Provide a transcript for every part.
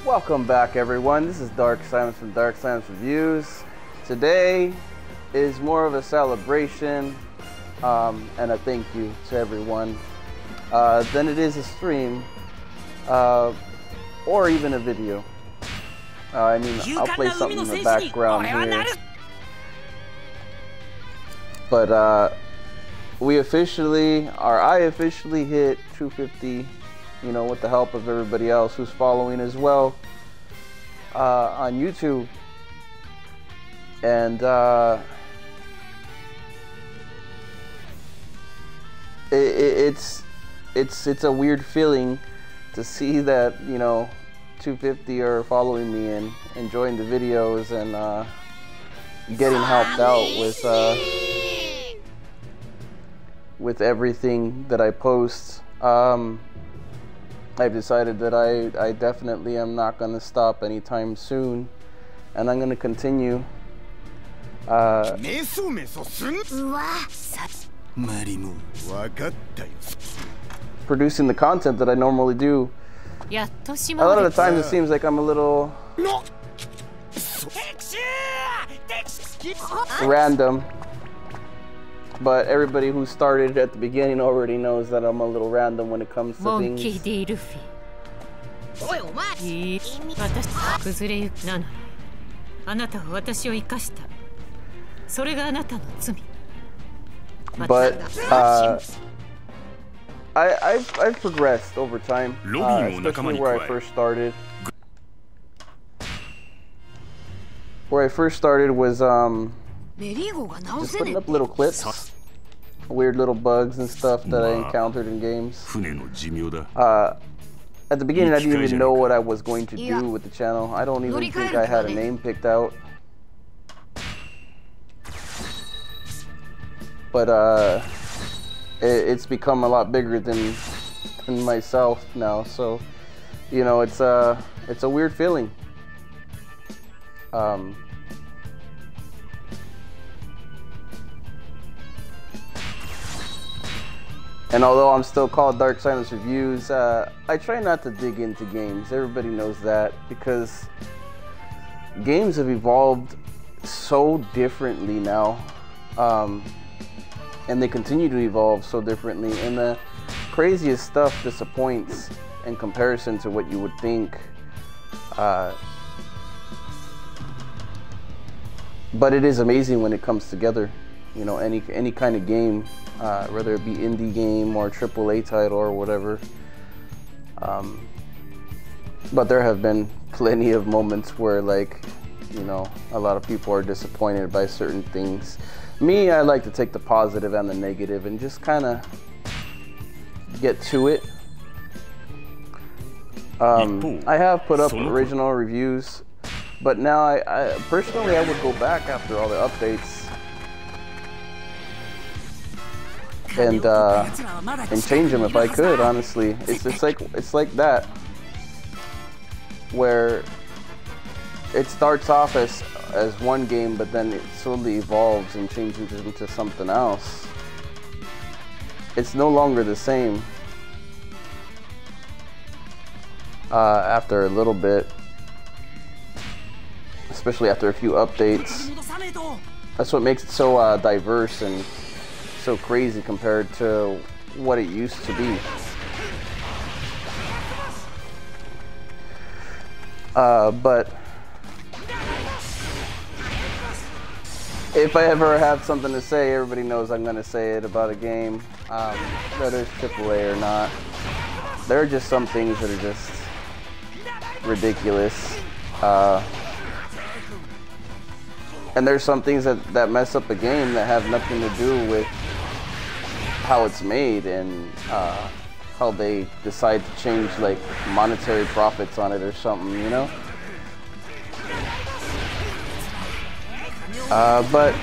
Welcome back, everyone. This is Dark Silence from Dark Silence Reviews. Today is more of a celebration and a thank you to everyone than it is a stream or even a video. I'll play something in the background here. But I officially hit 250. You know, with the help of everybody else who's following as well on YouTube. And it's a weird feeling to see that, you know, 250 are following me and enjoying the videos and getting helped out with everything that I post. I've decided that I definitely am not going to stop anytime soon, and I'm going to continue producing the content that I normally do. A lot of the times it seems like I'm a little random, but everybody who started at the beginning already knows that I'm a little random when it comes to things. But I've progressed over time, especially where I first started. Where I first started was just putting up little clips, weird little bugs and stuff that I encountered in games. At the beginning, I didn't even know what I was going to do with the channel. I don't even think I had a name picked out. But it's become a lot bigger than myself now. So, you know, it's a weird feeling. And although I'm still called Dark Silence Reviews, I try not to dig into games. Everybody knows that, because games have evolved so differently now, and they continue to evolve so differently, and the craziest stuff disappoints in comparison to what you would think. But it is amazing when it comes together. You know, any kind of game, whether it be indie game or AAA title or whatever. But there have been plenty of moments where, like, you know, a lot of people are disappointed by certain things. Me, I like to take the positive and the negative and just kind of get to it. I have put up original reviews, but now I personally I would go back after all the updates and change them if I could. Honestly, it's like that, where it starts off as one game, but then it slowly evolves and changes into something else. It's no longer the same after a little bit, especially after a few updates. That's what makes it so diverse and so crazy compared to what it used to be. But if I ever have something to say, everybody knows I'm gonna say it about a game, whether it's AAA or not. There are just some things that are just ridiculous. And there's some things that mess up a game that have nothing to do with how it's made and how they decide to change, like, monetary profits on it or something, you know? But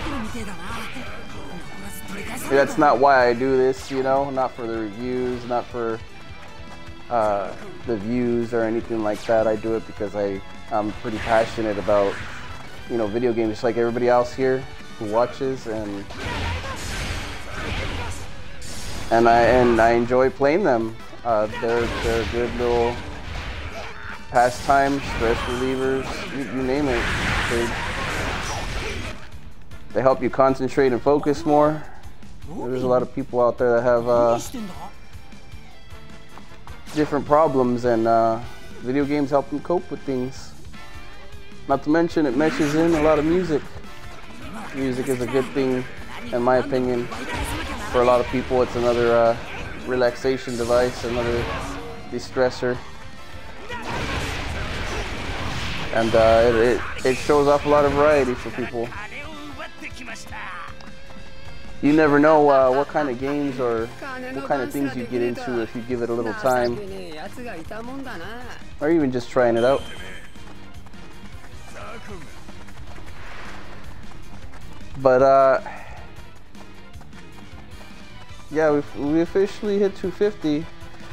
that's not why I do this, you know? Not for the reviews, not for the views or anything like that. I do it because I'm pretty passionate about, you know, video games, just like everybody else here who watches, and I enjoy playing them. They're a good little pastime, stress relievers, you name it. They help you concentrate and focus more. There's a lot of people out there that have different problems, and video games help them cope with things. Not to mention it meshes in a lot of music. Music is a good thing, in my opinion. For a lot of people, it's another relaxation device, another de-stressor. And it shows off a lot of variety for people. You never know what kind of games or what kind of things you get into if you give it a little time, or even just trying it out. But yeah, we officially hit 250.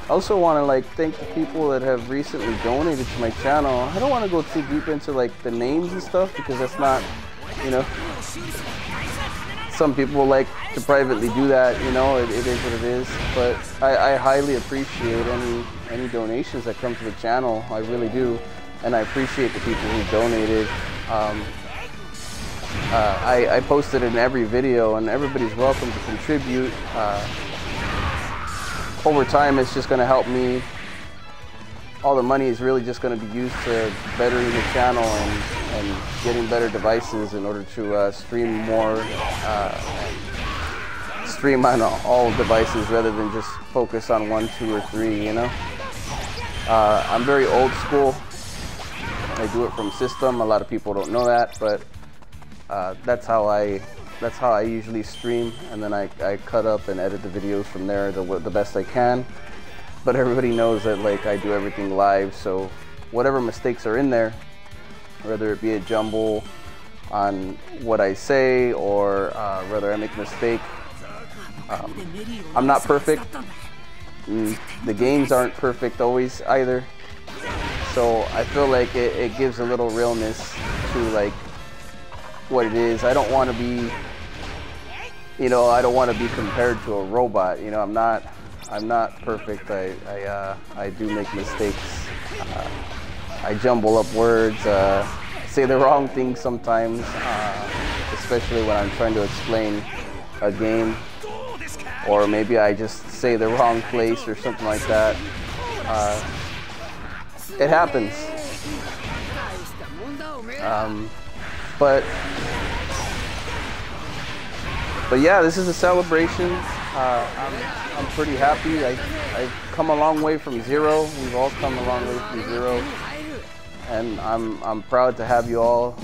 I also want to thank the people that have recently donated to my channel. I don't want to go too deep into the names and stuff, because that's not, some people like to privately do that, it is what it is. But I highly appreciate any donations that come to the channel. I really do, and I appreciate the people who donated. I post it in every video, and everybody's welcome to contribute. Over time, it's just going to help me. All the money is really just going to be used to bettering the channel and getting better devices in order to stream more, stream on all devices rather than just focus on 1, 2, or 3. I'm very old school. I do it from system. A lot of people don't know that, but that's how I usually stream, and then I cut up and edit the videos from there the best I can. But everybody knows that I do everything live, so whatever mistakes are in there, whether it be a jumble on what I say or whether I make a mistake, I'm not perfect. The games aren't perfect always either, so I feel like it gives a little realness to what it is. I don't want to be, I don't want to be compared to a robot. I'm not perfect. I do make mistakes. I jumble up words, say the wrong thing sometimes, especially when I'm trying to explain a game, or maybe I just say the wrong place or something like that. It happens. But yeah, this is a celebration. I'm pretty happy. I've come a long way from zero. We've all come a long way from zero, and I'm proud to have you all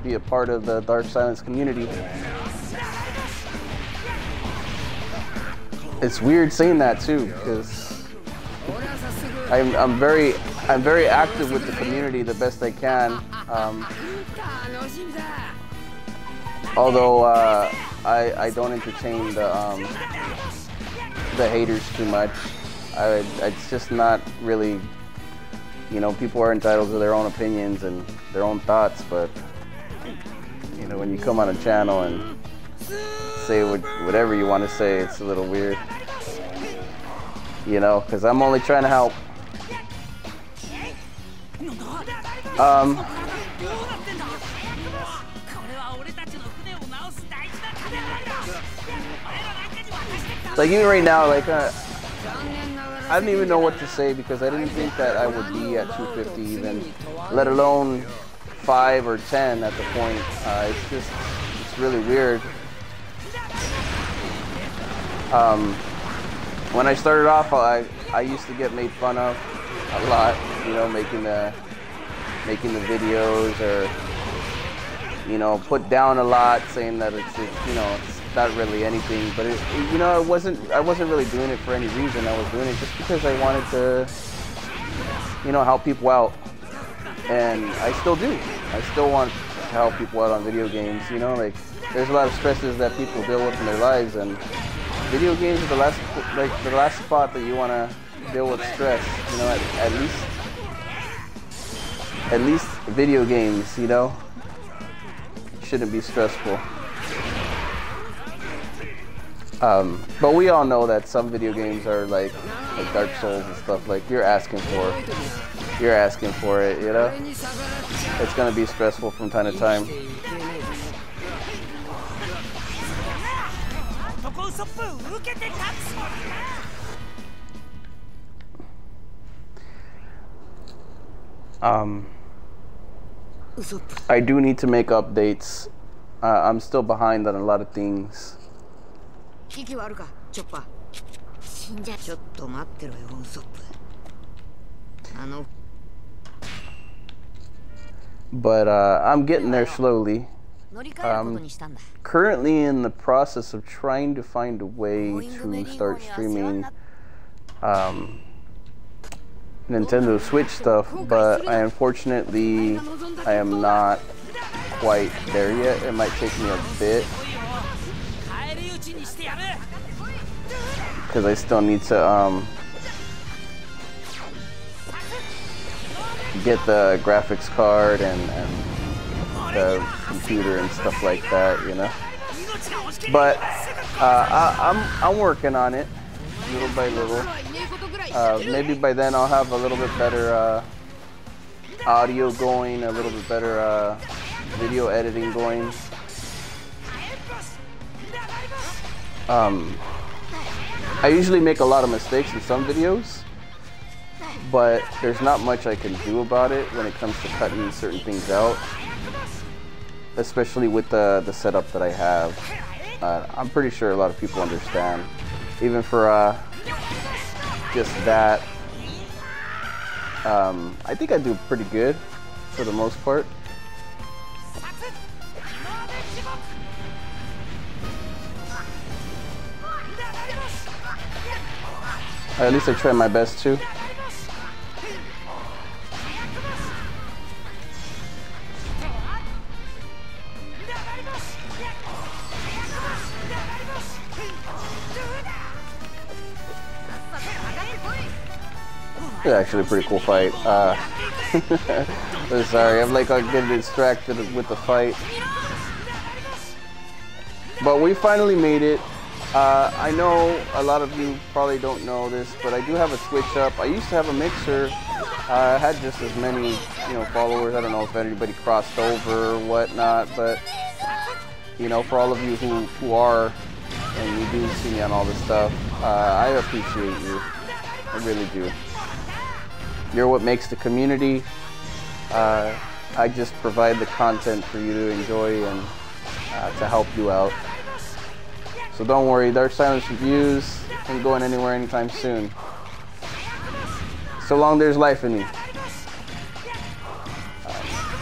be a part of the Dark Silence community. It's weird saying that too, because I'm very active with the community the best I can. Although I don't entertain the haters too much. It's just not really, people are entitled to their own opinions and their own thoughts, but when you come on a channel and say whatever you want to say, it's a little weird, because I'm only trying to help. Even right now, I don't even know what to say, because I didn't think that I would be at 250 even, let alone 5 or 10 at the point. It's really weird. When I started off, I used to get made fun of a lot, making the videos, or put down a lot, saying that it's not really anything. But I wasn't really doing it for any reason. I was doing it just because I wanted to help people out, and I still do. I still want to help people out on video games. There's a lot of stresses that people deal with in their lives, and video games are the last spot that you want to deal with stress. At least video games, shouldn't be stressful. But we all know that some video games are like Dark Souls and stuff, you're asking for you're asking for it, you know? It's gonna be stressful from time to time. I do need to make updates. I'm still behind on a lot of things. But I'm getting there slowly. Currently in the process of trying to find a way to start streaming Nintendo Switch stuff, but unfortunately I am not quite there yet. It might take me a bit because I still need to get the graphics card and the computer and stuff like that, you know. But I'm working on it little by little. Maybe by then I'll have a little bit better audio going, a little bit better video editing going. I usually make a lot of mistakes in some videos, but there's not much I can do about it when it comes to cutting certain things out, especially with the setup that I have. I'm pretty sure a lot of people understand. Even for just that, I think I do pretty good for the most part. At least I try my best to. It's actually a pretty cool fight. Sorry, I'm like getting distracted with the fight. But we finally made it. I know a lot of you probably don't know this, but I do have a Switch up. I used to have a Mixer. I had just as many, followers. I don't know if anybody crossed over or whatnot, but for all of you who are and you do see me on all this stuff, I appreciate you. I really do. You're what makes the community. I just provide the content for you to enjoy and to help you out. So don't worry, Dark Silence Reviews ain't going anywhere anytime soon. So long there's life in me.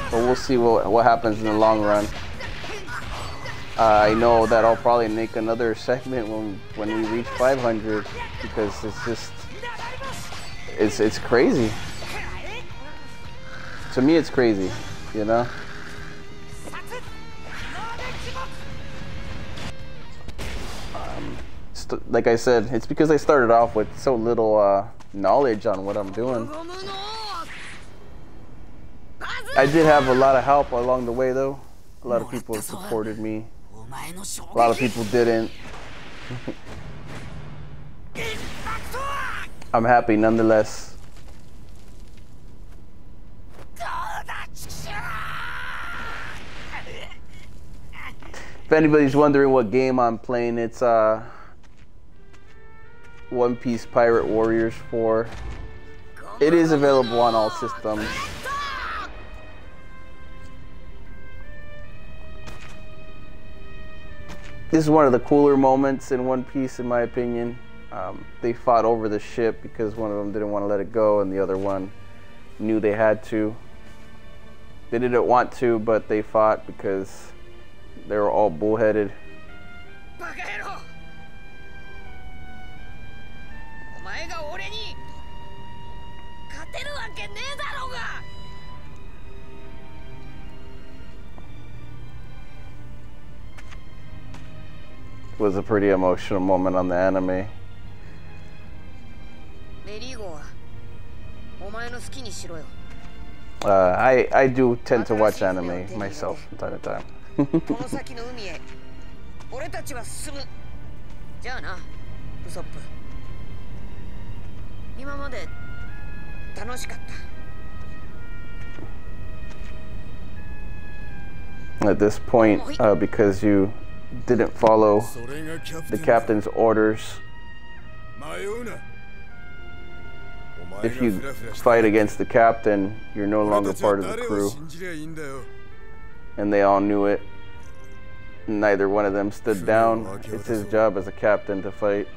But we'll see what happens in the long run. I know that I'll probably make another segment when we reach 500, because it's crazy. To me, it's crazy, Like I said, it's because I started off with so little knowledge on what I'm doing. I did have a lot of help along the way, though. A lot of people supported me. A lot of people didn't. I'm happy nonetheless. If anybody's wondering what game I'm playing, it's One Piece Pirate Warriors 4. It is available on all systems. This is one of the cooler moments in One Piece, in my opinion. They fought over the ship because one of them didn't want to let it go and the other one knew they had to. They didn't want to, but they fought because they were all bullheaded. Was a pretty emotional moment on the anime. I do tend to watch anime myself from time to time. at this point because you didn't follow the captain's orders. If you fight against the captain, you're no longer part of the crew. And they all knew it. Neither one of them stood down. It's his job as a captain to fight.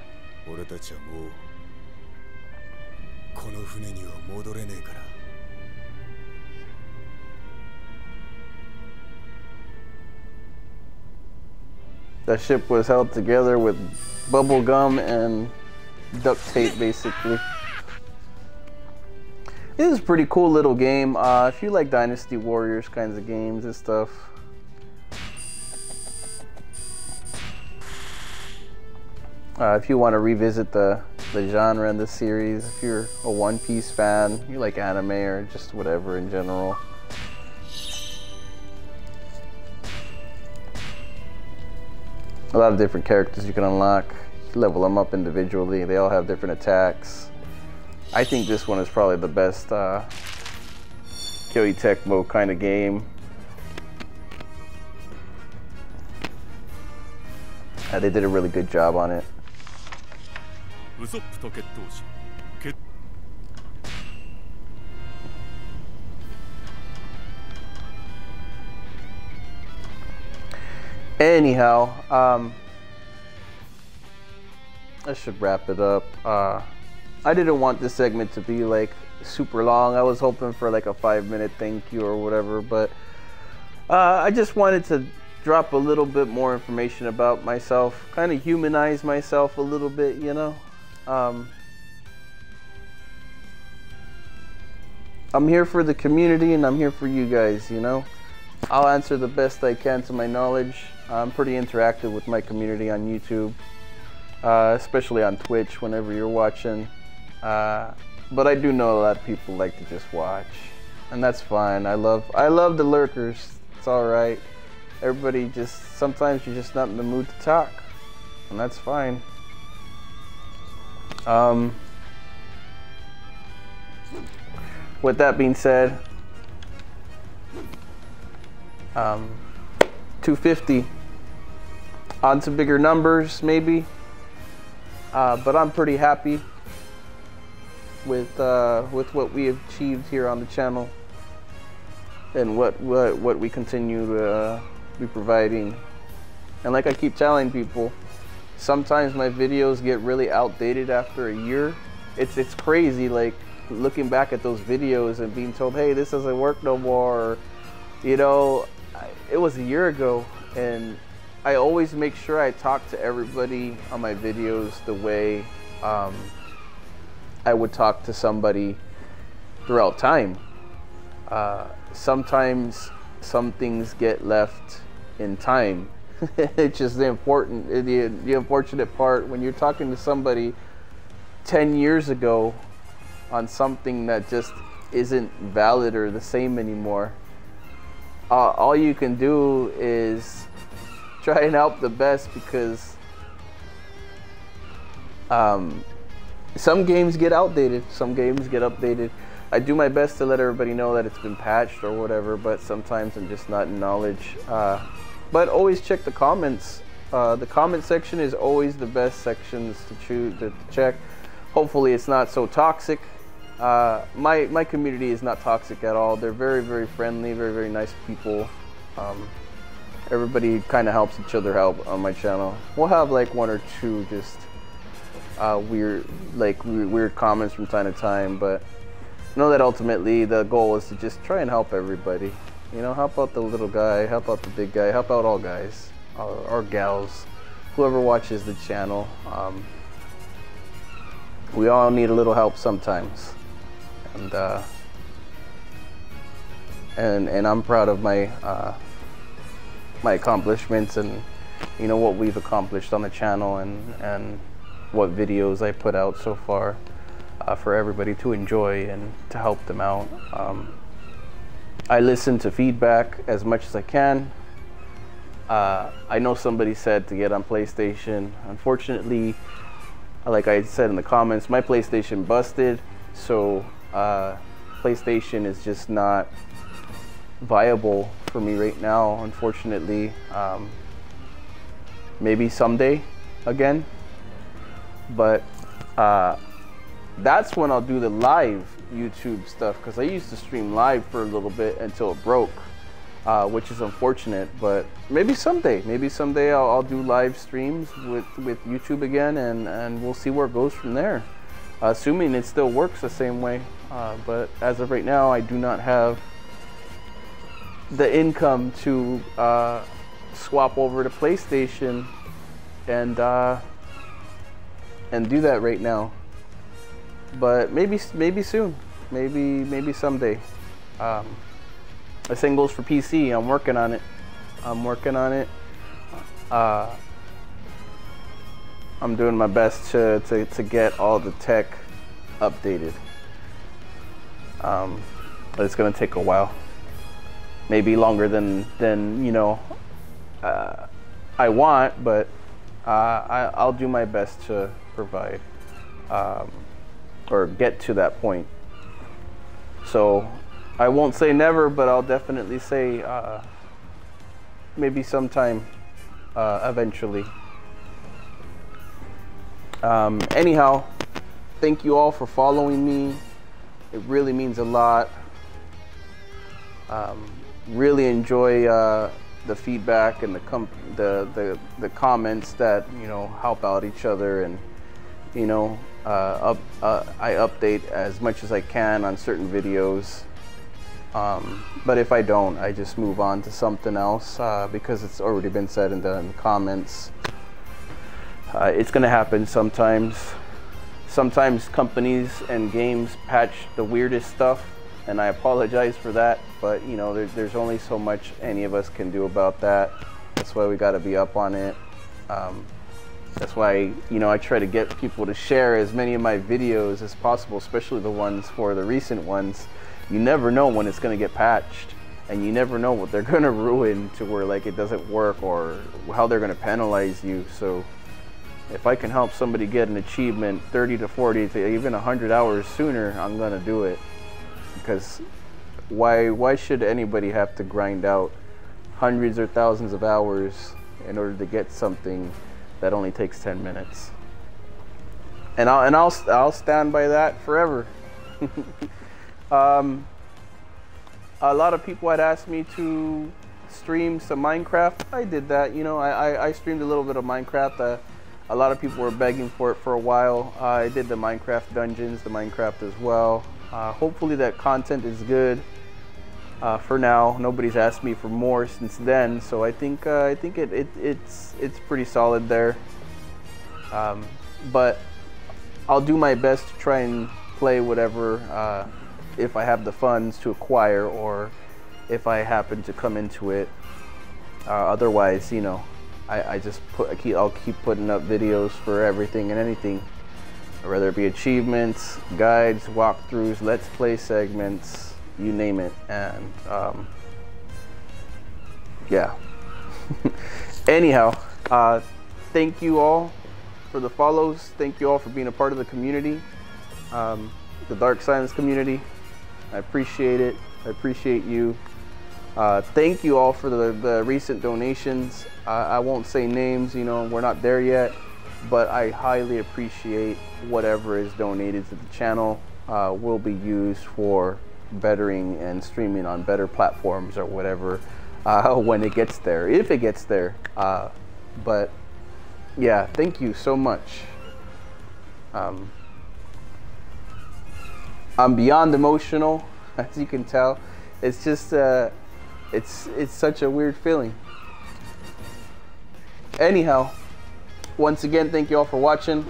The ship was held together with bubble gum and duct tape, basically. This is a pretty cool little game. If you like Dynasty Warriors kinds of games and stuff. If you want to revisit the genre in this series, if you're a One Piece fan, you like anime or just whatever in general. A lot of different characters you can unlock. You can level them up individually. They all have different attacks. I think this one is probably the best Koei Tecmo kind of game. They did a really good job on it. Anyhow, I should wrap it up. I didn't want this segment to be like super long. I was hoping for like a 5-minute thank you or whatever, but I just wanted to drop a little bit more information about myself, kind of humanize myself a little bit, you know. I'm here for the community and I'm here for you guys, you know. I'll answer the best I can to my knowledge. I'm pretty interactive with my community on YouTube, especially on Twitch whenever you're watching. But I do know a lot of people like to just watch, and that's fine. I love the lurkers. It's all right. Everybody sometimes you're just not in the mood to talk, and that's fine. With that being said, 250 on to bigger numbers maybe, but I'm pretty happy with what we have achieved here on the channel and what we continue to be providing. And like I keep telling people, sometimes my videos get really outdated after a year. It's crazy, like looking back at those videos and being told, hey, this doesn't work no more, or, you know, it was a year ago. And I always make sure I talk to everybody on my videos the way I would talk to somebody throughout time. Sometimes some things get left in time. It's just the unfortunate part when you're talking to somebody 10 years ago on something that just isn't valid or the same anymore. All you can do is try and help the best, because some games get outdated, some games get updated. I do my best to let everybody know that it's been patched or whatever, but sometimes I'm just not in knowledge. But always check the comments. The comment section is always the best sections to check. Hopefully it's not so toxic. My community is not toxic at all. They're very, very friendly, very, very nice people. Everybody kind of helps each other out on my channel. We'll have like one or two just weird comments from time to time, but know that ultimately the goal is to just try and help everybody. You know, help out the little guy, help out the big guy, help out all guys or gals, whoever watches the channel. We all need a little help sometimes, and I'm proud of my my accomplishments and, you know, what we've accomplished on the channel and what videos I put out so far for everybody to enjoy and to help them out. I listen to feedback as much as I can. I know somebody said to get on PlayStation. Unfortunately, like I said in the comments, my PlayStation busted, so PlayStation is just not viable for me right now, unfortunately. Maybe someday again, but that's when I'll do the live YouTube stuff, because I used to stream live for a little bit until it broke, which is unfortunate. But maybe someday I'll do live streams with YouTube again, and we'll see where it goes from there, assuming it still works the same way. But as of right now, I do not have the income to swap over to PlayStation and do that right now. But maybe soon, maybe someday. The same goes for PC. I'm working on it. I'm doing my best to get all the tech updated. But it's gonna take a while. Maybe longer than you know I want, but I'll do my best to provide or get to that point. So I won't say never, but I'll definitely say maybe sometime eventually. Anyhow, thank you all for following me. It really means a lot. Really enjoy the feedback and the comments that, you know, help out each other, and you know, I update as much as I can on certain videos. But if I don't, I just move on to something else because it's already been said in the comments. It's gonna happen sometimes. Sometimes companies and games patch the weirdest stuff, and I apologize for that, but you know, there's only so much any of us can do about that. That's why we got to be up on it. That's why, you know, I try to get people to share as many of my videos as possible, especially the ones for the recent ones. You never know when it's going to get patched, and you never know what they're going to ruin to where like it doesn't work, or how they're going to penalize you. So if I can help somebody get an achievement 30 to 40 to even 100 hours sooner, I'm going to do it. Because why should anybody have to grind out hundreds or thousands of hours in order to get something that only takes 10 minutes? And I'll stand by that forever. A lot of people had asked me to stream some Minecraft. I did that, you know. I streamed a little bit of Minecraft. A lot of people were begging for it for a while. I did the Minecraft dungeons, the Minecraft as well. Hopefully that content is good. For now, nobody's asked me for more since then, so I think it's pretty solid there. But I'll do my best to try and play whatever, if I have the funds to acquire, or if I happen to come into it. Otherwise, you know, I'll keep putting up videos for everything and anything, whether it be achievements, guides, walkthroughs, let's play segments, you name it. And yeah. Anyhow, thank you all for the follows. Thank you all for being a part of the community, the Dark Silence community. I appreciate it. I appreciate you. Thank you all for the recent donations. I won't say names, you know, we're not there yet, but I highly appreciate whatever is donated to the channel. Will be used for bettering and streaming on better platforms or whatever, when it gets there, if it gets there. But yeah, thank you so much. I'm beyond emotional, as you can tell. It's just it's such a weird feeling. Anyhow, once again, thank you all for watching.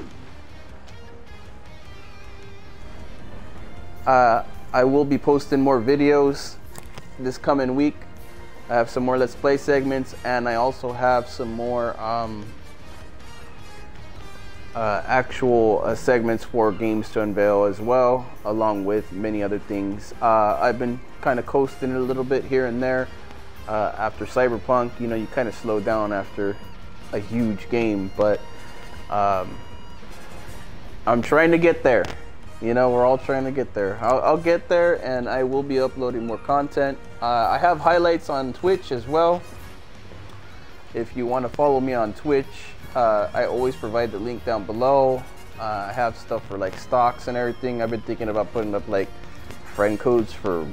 I will be posting more videos this coming week. I have some more Let's Play segments, and I also have some more actual segments for games to unveil as well, along with many other things. I've been kind of coasting a little bit here and there. After Cyberpunk, you know, you kind of slow down after a huge game, but I'm trying to get there. You know, we're all trying to get there. I'll get there, and I will be uploading more content. I have highlights on Twitch as well. If you want to follow me on Twitch, I always provide the link down below. I have stuff for like stocks and everything. I've been thinking about putting up like friend codes for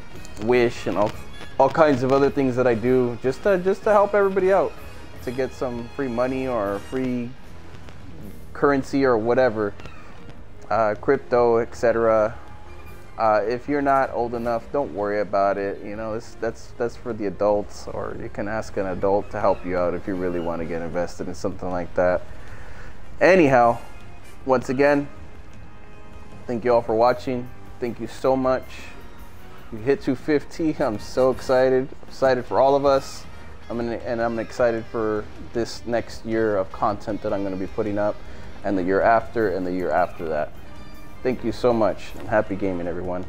Wish and all kinds of other things that I do just to help everybody out, to get some free money or free currency or whatever, crypto, etc. If you're not old enough, don't worry about it. You know, that's for the adults, or you can ask an adult to help you out if you really want to get invested in something like that. Anyhow, once again, thank you all for watching. Thank you so much. We hit 250. I'm so excited. Excited for all of us. I'm excited for this next year of content that I'm going to be putting up, and the year after, and the year after that. Thank you so much, and happy gaming, everyone.